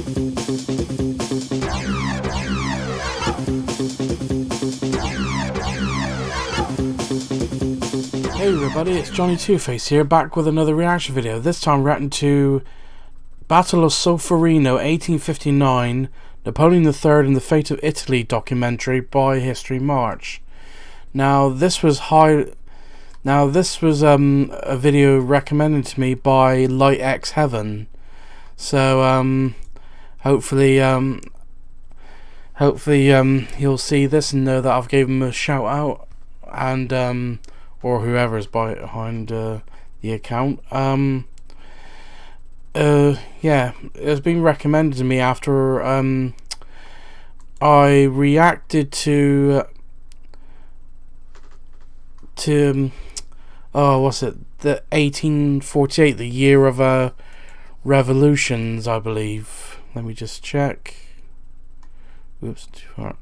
Hey everybody, it's Johnny Two-Face here, back with another reaction video. This time reacting to Battle of Solferino 1859, Napoleon III and the Fate of Italy documentary by History March. Now this was a video recommended to me by Light X Heaven. So hopefully he'll see this and know that I've gave him a shout out, and or whoever is behind the account. Yeah, it's been recommended to me after I reacted to what's it? The 1848, the year of revolutions, I believe. Let me just check. Oops, too far.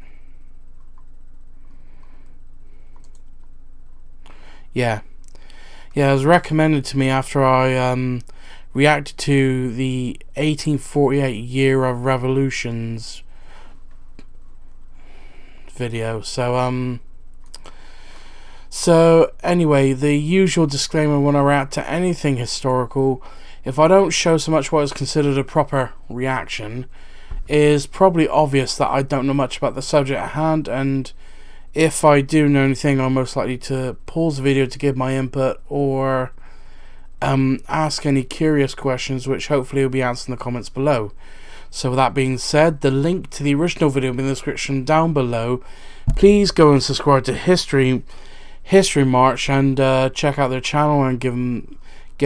Yeah, it was recommended to me after I reacted to the 1848 year of revolutions video. So anyway, the usual disclaimer when I react to anything historical: if I don't show so much what is considered a proper reaction, is probably obvious that I don't know much about the subject at hand, and if I do know anything, I'm most likely to pause the video to give my input or ask any curious questions, which hopefully will be answered in the comments below. So with that being said, the link to the original video will be in the description down below. Please go and subscribe to History March and check out their channel and give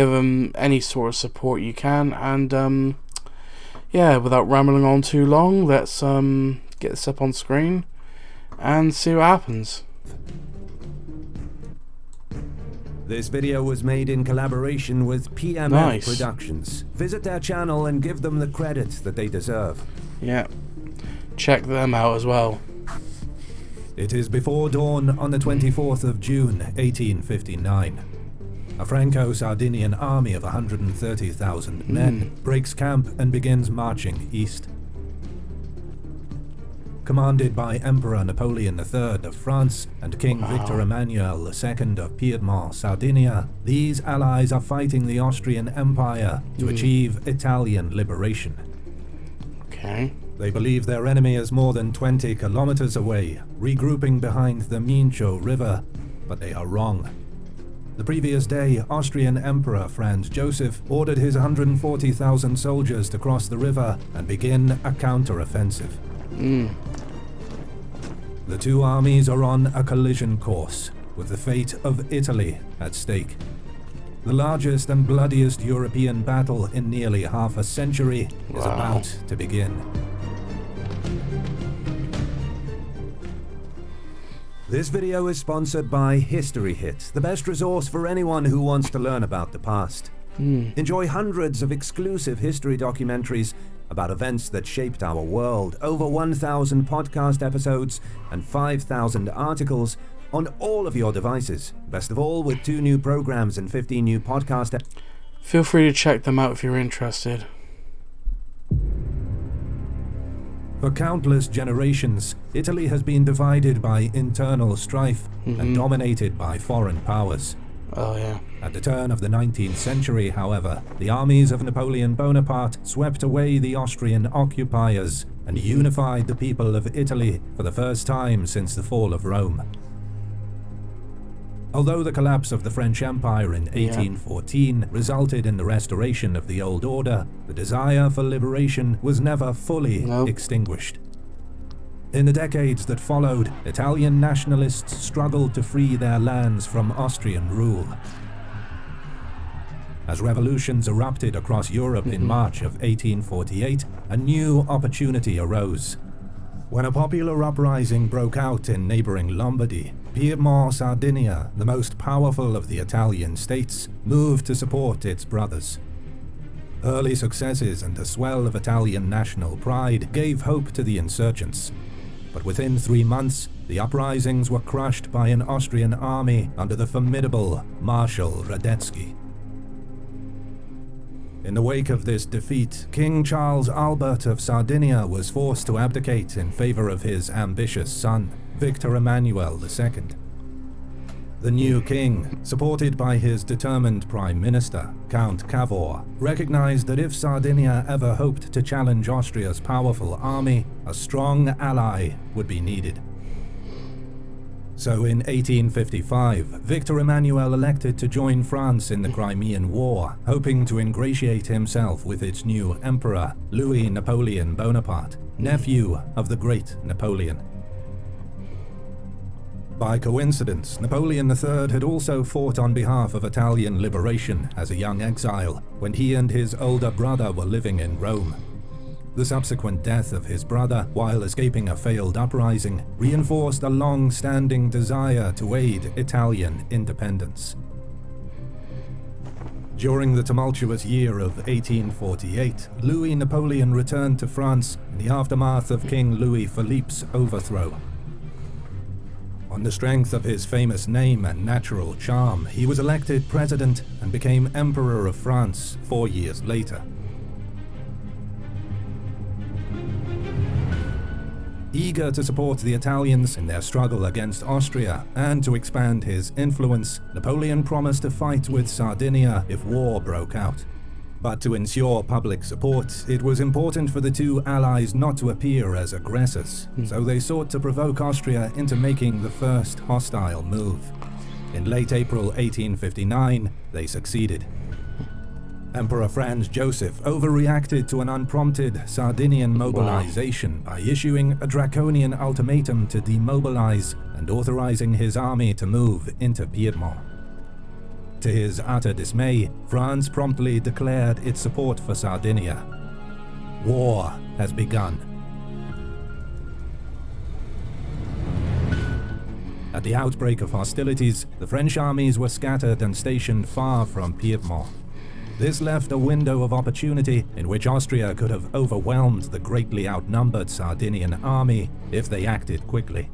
them any sort of support you can. And yeah, without rambling on too long, let's get this up on screen and see what happens. This video was made in collaboration with PMF Productions. Visit their channel and give them the credit that they deserve. Yeah, check them out as well. It is before dawn on the 24th of June, 1859. A Franco-Sardinian army of 130,000 men breaks camp and begins marching east. Commanded by Emperor Napoleon III of France and King Victor Emmanuel II of Piedmont, Sardinia, these allies are fighting the Austrian Empire to achieve Italian liberation. Okay. They believe their enemy is more than 20 kilometers away, regrouping behind the Mincio River, but they are wrong. The previous day, Austrian Emperor Franz Joseph ordered his 140,000 soldiers to cross the river and begin a counter-offensive. The two armies are on a collision course, with the fate of Italy at stake. The largest and bloodiest European battle in nearly half a century is about to begin. This video is sponsored by History Hit, the best resource for anyone who wants to learn about the past. Enjoy hundreds of exclusive history documentaries about events that shaped our world, over 1,000 podcast episodes, and 5,000 articles on all of your devices. Best of all, with 2 new programs and 15 new podcasts. Feel free to check them out if you're interested. For countless generations, Italy has been divided by internal strife and dominated by foreign powers. Oh yeah. At the turn of the 19th century, however, the armies of Napoleon Bonaparte swept away the Austrian occupiers and unified the people of Italy for the first time since the fall of Rome. Although the collapse of the French Empire in 1814 resulted in the restoration of the old order, the desire for liberation was never fully extinguished. In the decades that followed, Italian nationalists struggled to free their lands from Austrian rule. As revolutions erupted across Europe in March of 1848, a new opportunity arose. When a popular uprising broke out in neighboring Lombardy, Piedmont, Sardinia, the most powerful of the Italian states, moved to support its brothers. Early successes and a swell of Italian national pride gave hope to the insurgents. But within 3 months, the uprisings were crushed by an Austrian army under the formidable Marshal Radetzky. In the wake of this defeat, King Charles Albert of Sardinia was forced to abdicate in favor of his ambitious son, Victor Emmanuel II. The new king, supported by his determined prime minister, Count Cavour, recognized that if Sardinia ever hoped to challenge Austria's powerful army, a strong ally would be needed. So in 1855, Victor Emmanuel elected to join France in the Crimean War, hoping to ingratiate himself with its new emperor, Louis Napoleon Bonaparte, nephew of the great Napoleon. By coincidence, Napoleon III had also fought on behalf of Italian liberation as a young exile when he and his older brother were living in Rome. The subsequent death of his brother while escaping a failed uprising reinforced a long-standing desire to aid Italian independence. During the tumultuous year of 1848, Louis Napoleon returned to France in the aftermath of King Louis Philippe's overthrow. On the strength of his famous name and natural charm, he was elected president and became Emperor of France 4 years later. Eager to support the Italians in their struggle against Austria and to expand his influence, Napoleon promised to fight with Sardinia if war broke out. But to ensure public support, it was important for the two allies not to appear as aggressors, so they sought to provoke Austria into making the first hostile move. In late April 1859, they succeeded. Emperor Franz Joseph overreacted to an unprompted Sardinian mobilization by issuing a draconian ultimatum to demobilize and authorizing his army to move into Piedmont. To his utter dismay, France promptly declared its support for Sardinia. War has begun. At the outbreak of hostilities, the French armies were scattered and stationed far from Piedmont. This left a window of opportunity in which Austria could have overwhelmed the greatly outnumbered Sardinian army if they acted quickly.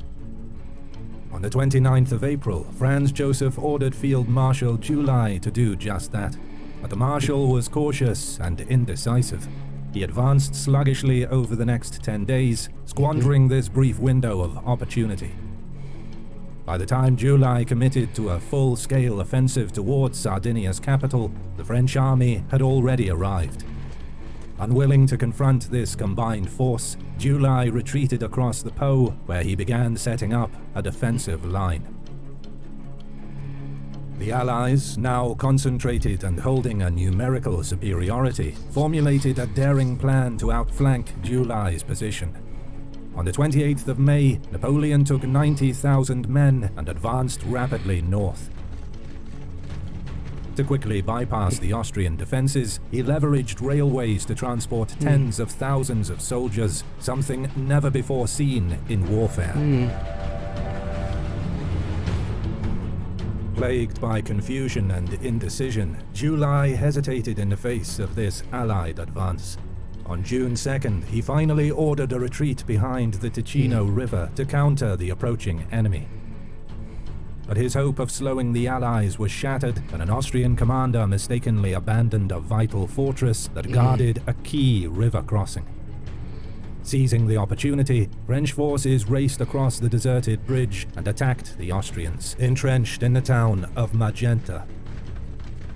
On the 29th of April, Franz Joseph ordered Field Marshal July to do just that, but the Marshal was cautious and indecisive. He advanced sluggishly over the next 10 days, squandering this brief window of opportunity. By the time July committed to a full-scale offensive towards Sardinia's capital, the French army had already arrived. Unwilling to confront this combined force, July retreated across the Po, where he began setting up a defensive line. The Allies, now concentrated and holding a numerical superiority, formulated a daring plan to outflank July's position. On the 28th of May, Napoleon took 90,000 men and advanced rapidly north. To quickly bypass the Austrian defenses, he leveraged railways to transport tens of thousands of soldiers, something never before seen in warfare. Plagued by confusion and indecision, July hesitated in the face of this Allied advance. On June 2nd, he finally ordered a retreat behind the Ticino River to counter the approaching enemy. But his hope of slowing the Allies was shattered when an Austrian commander mistakenly abandoned a vital fortress that guarded a key river crossing. Seizing the opportunity, French forces raced across the deserted bridge and attacked the Austrians, entrenched in the town of Magenta.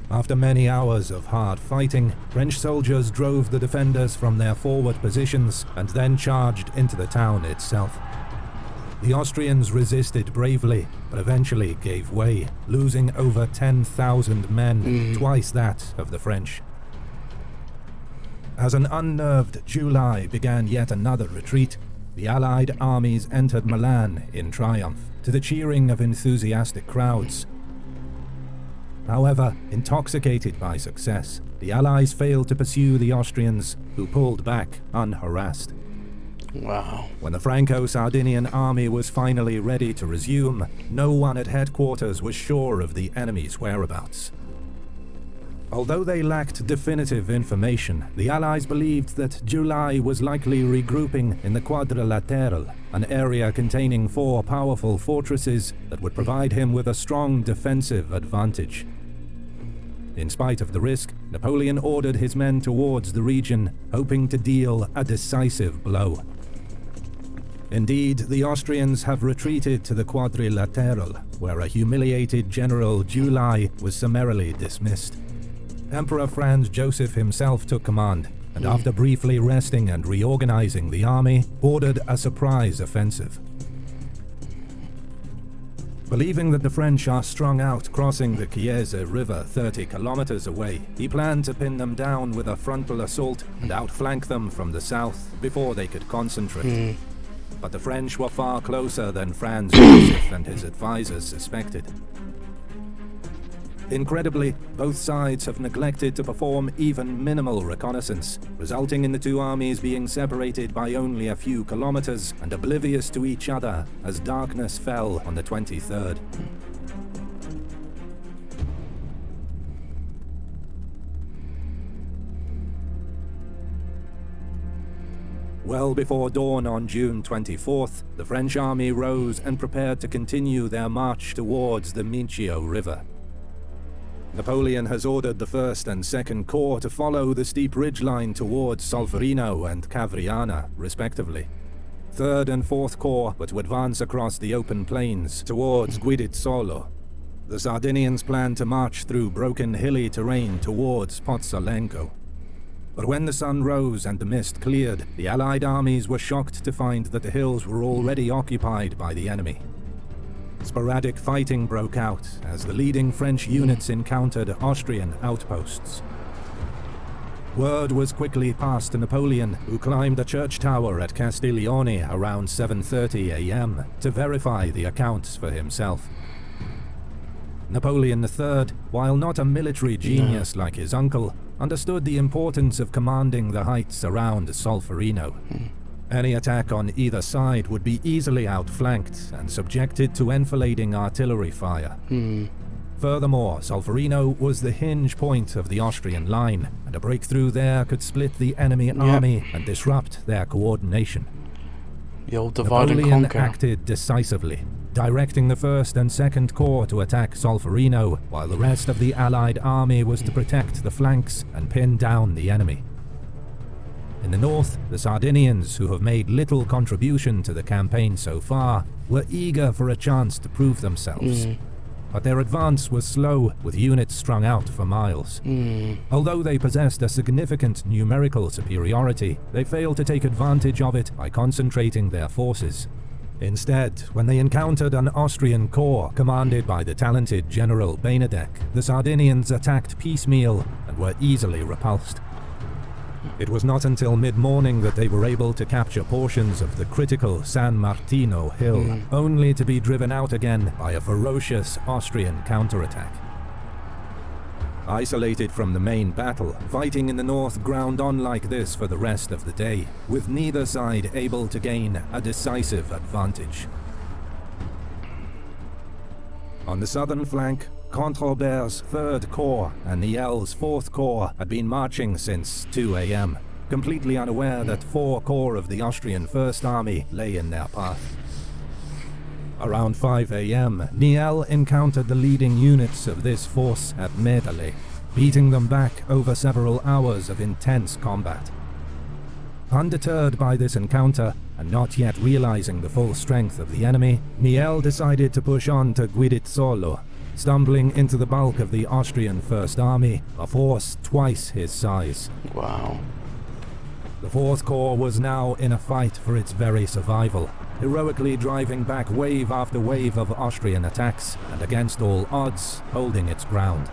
After many hours of hard fighting, French soldiers drove the defenders from their forward positions and then charged into the town itself. The Austrians resisted bravely, but eventually gave way, losing over 10,000 men, twice that of the French. As an unnerved July began yet another retreat, the Allied armies entered Milan in triumph, to the cheering of enthusiastic crowds. However, intoxicated by success, the Allies failed to pursue the Austrians, who pulled back unharassed. Wow. When the Franco-Sardinian army was finally ready to resume, no one at headquarters was sure of the enemy's whereabouts. Although they lacked definitive information, the Allies believed that July was likely regrouping in the Quadrilateral, an area containing 4 powerful fortresses that would provide him with a strong defensive advantage. In spite of the risk, Napoleon ordered his men towards the region, hoping to deal a decisive blow. Indeed, the Austrians have retreated to the Quadrilateral, where a humiliated General July was summarily dismissed. Emperor Franz Joseph himself took command, and after briefly resting and reorganizing the army, ordered a surprise offensive. Believing that the French are strung out crossing the Chiese River 30 kilometers away, he planned to pin them down with a frontal assault and outflank them from the south before they could concentrate. But the French were far closer than Franz Joseph and his advisors suspected. Incredibly, both sides have neglected to perform even minimal reconnaissance, resulting in the two armies being separated by only a few kilometers and oblivious to each other as darkness fell on the 23rd. Well before dawn on June 24th, the French army rose and prepared to continue their march towards the Mincio River. Napoleon has ordered the 1st and 2nd Corps to follow the steep ridgeline towards Solferino and Cavriana, respectively. 3rd and 4th Corps were to advance across the open plains towards Guidizzolo. The Sardinians planned to march through broken hilly terrain towards Pozzolengo. But when the sun rose and the mist cleared, the Allied armies were shocked to find that the hills were already occupied by the enemy. Sporadic fighting broke out as the leading French units encountered Austrian outposts. Word was quickly passed to Napoleon, who climbed a church tower at Castiglione around 7:30 a.m. to verify the accounts for himself. Napoleon III, while not a military genius like his uncle, understood the importance of commanding the heights around Solferino. Any attack on either side would be easily outflanked and subjected to enfilading artillery fire. Furthermore, Solferino was the hinge point of the Austrian line, and a breakthrough there could split the enemy army and disrupt their coordination. The old divide and Napoleon conquer. acted decisively, directing the 1st and 2nd Corps to attack Solferino, while the rest of the Allied army was to protect the flanks and pin down the enemy. In the north, the Sardinians, who have made little contribution to the campaign so far, were eager for a chance to prove themselves. But their advance was slow, with units strung out for miles. Although they possessed a significant numerical superiority, they failed to take advantage of it by concentrating their forces. Instead, when they encountered an Austrian corps commanded by the talented General Benedek, the Sardinians attacked piecemeal and were easily repulsed. It was not until mid-morning that they were able to capture portions of the critical San Martino hill, only to be driven out again by a ferocious Austrian counterattack. Isolated from the main battle, fighting in the north ground on like this for the rest of the day, with neither side able to gain a decisive advantage. On the southern flank, Controbert's 3rd Corps and Niel's 4th Corps had been marching since 2 a.m., completely unaware that 4 corps of the Austrian First Army lay in their path. Around 5 a.m., Niel encountered the leading units of this force at Medale, beating them back over several hours of intense combat. Undeterred by this encounter, and not yet realizing the full strength of the enemy, Niel decided to push on to Guidizzolo, stumbling into the bulk of the Austrian First Army, a force twice his size. Wow. The 4th Corps was now in a fight for its very survival, heroically driving back wave after wave of Austrian attacks, and against all odds, holding its ground.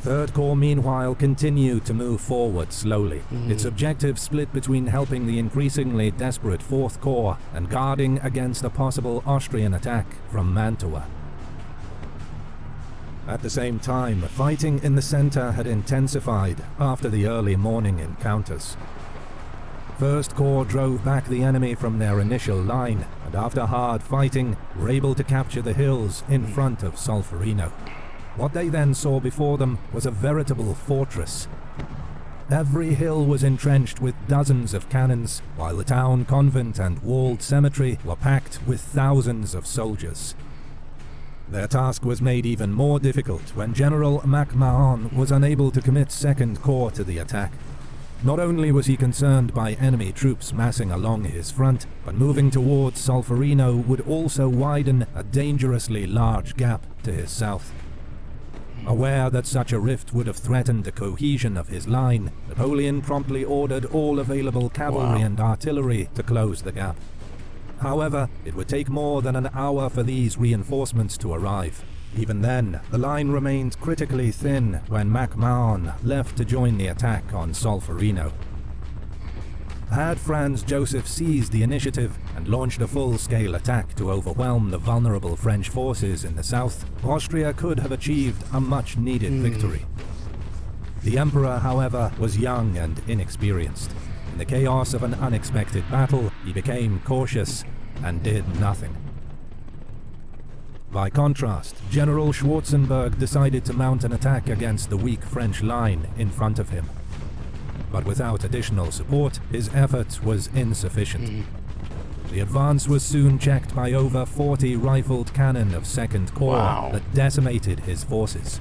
3rd Corps meanwhile continued to move forward slowly, its objective split between helping the increasingly desperate 4th Corps and guarding against a possible Austrian attack from Mantua. At the same time, fighting in the center had intensified after the early morning encounters. 1st Corps drove back the enemy from their initial line, and after hard fighting, were able to capture the hills in front of Solferino. What they then saw before them was a veritable fortress. Every hill was entrenched with dozens of cannons, while the town, convent and walled cemetery were packed with thousands of soldiers. Their task was made even more difficult when General MacMahon was unable to commit Second Corps to the attack. Not only was he concerned by enemy troops massing along his front, but moving towards Solferino would also widen a dangerously large gap to his south. Aware that such a rift would have threatened the cohesion of his line, Napoleon promptly ordered all available cavalry and artillery to close the gap. However, it would take more than an hour for these reinforcements to arrive. Even then, the line remained critically thin when MacMahon left to join the attack on Solferino. Had Franz Joseph seized the initiative and launched a full-scale attack to overwhelm the vulnerable French forces in the south, Austria could have achieved a much-needed victory. The Emperor, however, was young and inexperienced. In the chaos of an unexpected battle, he became cautious and did nothing. By contrast, General Schwarzenberg decided to mount an attack against the weak French line in front of him. But without additional support, his effort was insufficient. The advance was soon checked by over 40 rifled cannon of Second Corps that decimated his forces.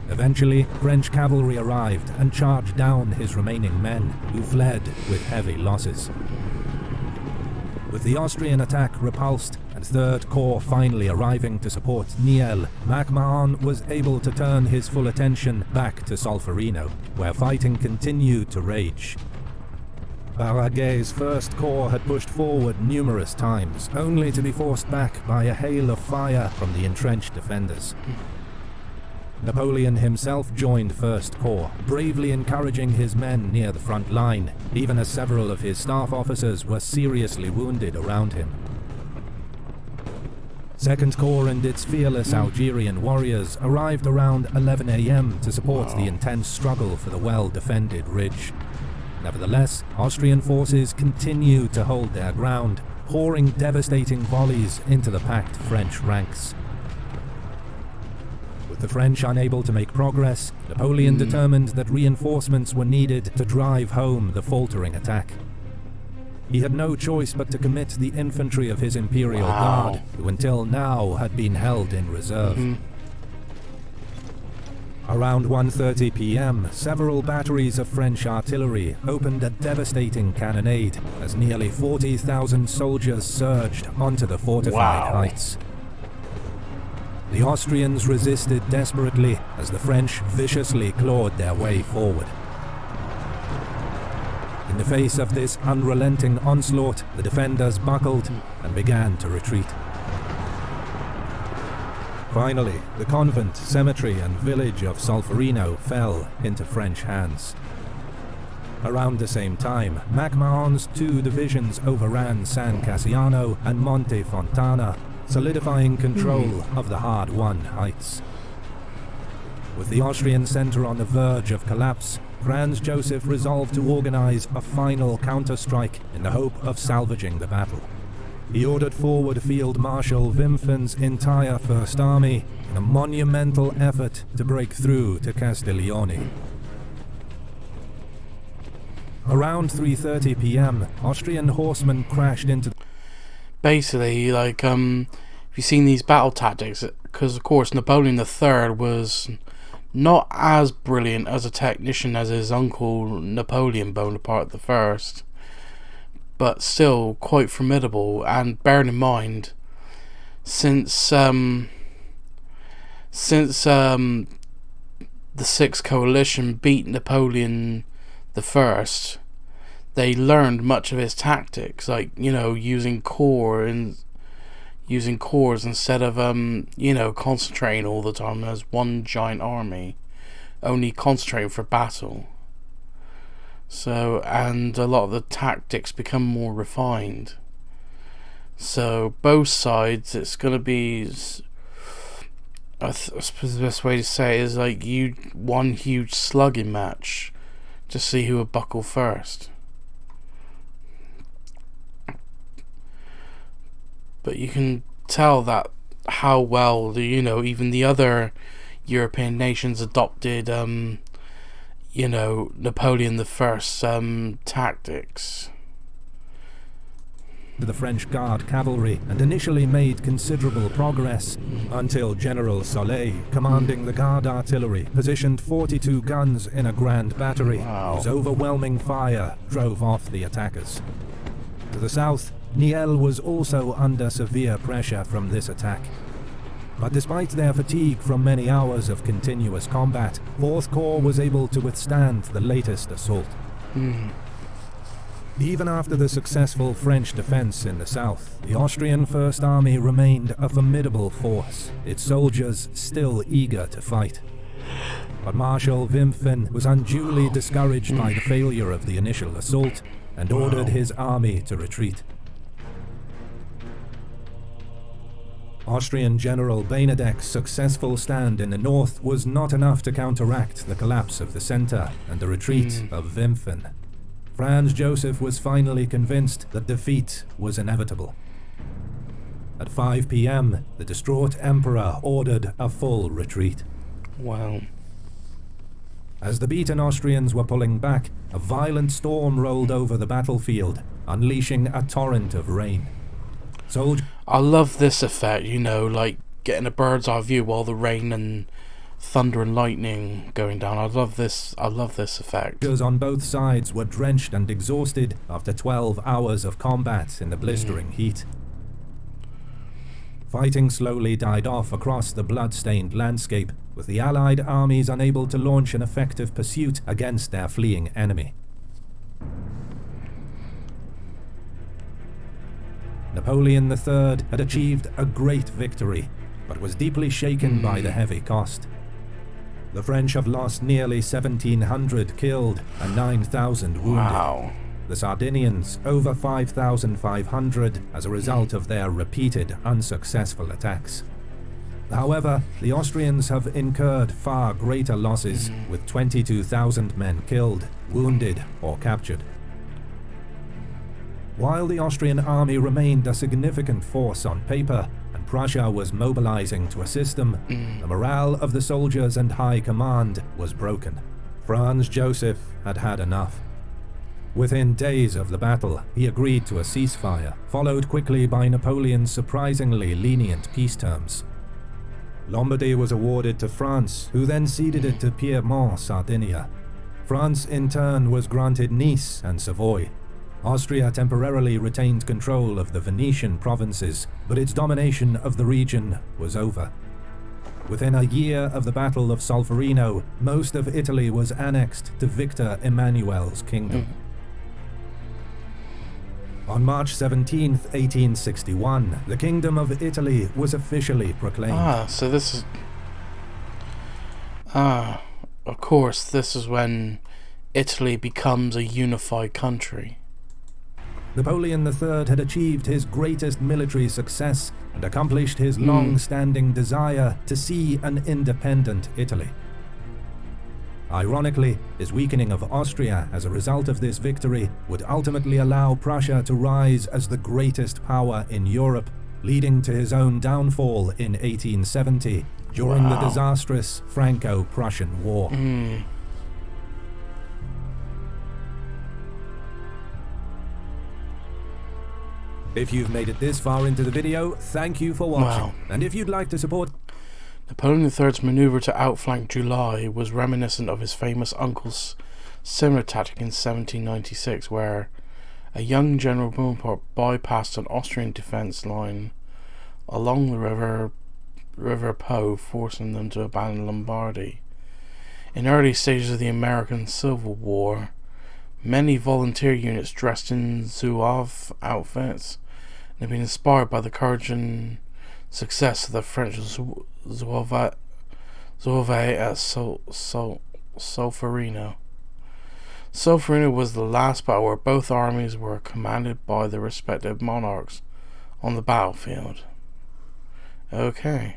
Eventually, French cavalry arrived and charged down his remaining men, who fled with heavy losses. With the Austrian attack repulsed and Third Corps finally arriving to support Niel, MacMahon was able to turn his full attention back to Solferino, where fighting continued to rage. Baraguet's First Corps had pushed forward numerous times, only to be forced back by a hail of fire from the entrenched defenders. Napoleon himself joined First Corps, bravely encouraging his men near the front line, even as several of his staff officers were seriously wounded around him. Second Corps and its fearless Algerian warriors arrived around 11 a.m. to support the intense struggle for the well-defended ridge. Nevertheless, Austrian forces continued to hold their ground, pouring devastating volleys into the packed French ranks. With the French unable to make progress, Napoleon determined that reinforcements were needed to drive home the faltering attack. He had no choice but to commit the infantry of his Imperial Guard, who until now had been held in reserve. Around 1:30 p.m., several batteries of French artillery opened a devastating cannonade as nearly 40,000 soldiers surged onto the fortified heights. The Austrians resisted desperately as the French viciously clawed their way forward. In the face of this unrelenting onslaught, the defenders buckled and began to retreat. Finally, the convent, cemetery and village of Solferino fell into French hands. Around the same time, MacMahon's two divisions overran San Cassiano and Monte Fontana, solidifying control of the hard-won heights. With the Austrian centre on the verge of collapse, Franz Joseph resolved to organize a final counter-strike in the hope of salvaging the battle. He ordered forward Field Marshal Wimpfen's entire First Army in a monumental effort to break through to Castiglione. Around 3:30 p.m., Austrian horsemen crashed into... Basically, like, if you've seen these battle tactics, because of course Napoleon III was not as brilliant as a technician as his uncle Napoleon Bonaparte I, but still quite formidable. And bearing in mind, since the Sixth Coalition beat Napoleon I, they learned much of his tactics, like, you know, using corps instead of concentrating all the time as one giant army, only concentrating for battle. So, and a lot of the tactics become more refined. So both sides, it's going to be, I suppose the best way to say it is like one huge slugging match to see who would buckle first. But you can tell that how well even the other European nations adopted Napoleon I's tactics. to the French Guard cavalry and initially made considerable progress, until General Soleil, commanding the Guard artillery, positioned 42 guns in a grand battery, whose overwhelming fire drove off the attackers. To the south, Niel was also under severe pressure from this attack. But despite their fatigue from many hours of continuous combat, 4th Corps was able to withstand the latest assault. Even after the successful French defense in the south, the Austrian First Army remained a formidable force, its soldiers still eager to fight. But Marshal Wimpfen was unduly discouraged by the failure of the initial assault and ordered his army to retreat. Austrian General Benedek's successful stand in the north was not enough to counteract the collapse of the center and the retreat of Wimpfen. Franz Joseph was finally convinced that defeat was inevitable. At 5 p.m., the distraught emperor ordered a full retreat. Wow. As the beaten Austrians were pulling back, a violent storm rolled over the battlefield, unleashing a torrent of rain. I love this effect, you know, like getting a bird's eye view while the rain and thunder and lightning going down. I love this effect. Soldiers on both sides were drenched and exhausted after 12 hours of combat in the blistering heat. Fighting slowly died off across the blood-stained landscape, with the Allied armies unable to launch an effective pursuit against their fleeing enemy. Napoleon III had achieved a great victory, but was deeply shaken by the heavy cost. The French have lost nearly 1,700 killed and 9,000 wounded. Wow. The Sardinians over 5,500 as a result of their repeated unsuccessful attacks. However, the Austrians have incurred far greater losses, with 22,000 men killed, wounded, or captured. While the Austrian army remained a significant force on paper, and Prussia was mobilizing to assist them, the morale of the soldiers and high command was broken. Franz Joseph had had enough. Within days of the battle, he agreed to a ceasefire, followed quickly by Napoleon's surprisingly lenient peace terms. Lombardy was awarded to France, who then ceded it to Piedmont, Sardinia. France, in turn, was granted Nice and Savoy. Austria temporarily retained control of the Venetian provinces, but its domination of the region was over. Within a year of the Battle of Solferino, most of Italy was annexed to Victor Emmanuel's kingdom. On March 17, 1861, the Kingdom of Italy was officially proclaimed. So this is... of course, this is when Italy becomes a unified country. Napoleon III had achieved his greatest military success and accomplished his long-standing desire to see an independent Italy. Ironically, his weakening of Austria as a result of this victory would ultimately allow Prussia to rise as the greatest power in Europe, leading to his own downfall in 1870 during the disastrous Franco-Prussian War. If you've made it this far into the video, thank you for watching. And if you'd like to support... Napoleon III's maneuver to outflank July was reminiscent of his famous uncle's similar tactic in 1796, where a young General Bonaparte bypassed an Austrian defense line along the River Po, forcing them to abandon Lombardy. In early stages of the American Civil War, many volunteer units dressed in Zouave outfits had been inspired by the courage and success of the French Zouave at Solferino. Solferino was the last battle where both armies were commanded by the respective monarchs on the battlefield. Okay.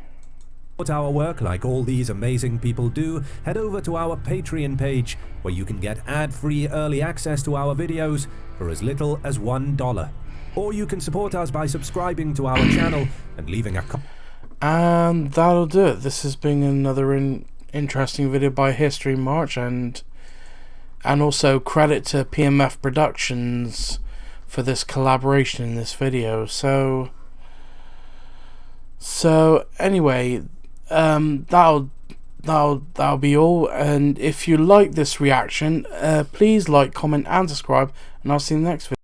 Support our work like all these amazing people do, head over to our Patreon page, where you can get ad-free early access to our videos for as little as $1. Or you can support us by subscribing to our channel and leaving a comment. And that'll do it. This has been another interesting video by History March, and also credit to PMF Productions for this collaboration in this video. So anyway, that'll be all. And if you like this reaction, please like, comment and subscribe, and I'll see you in the next video.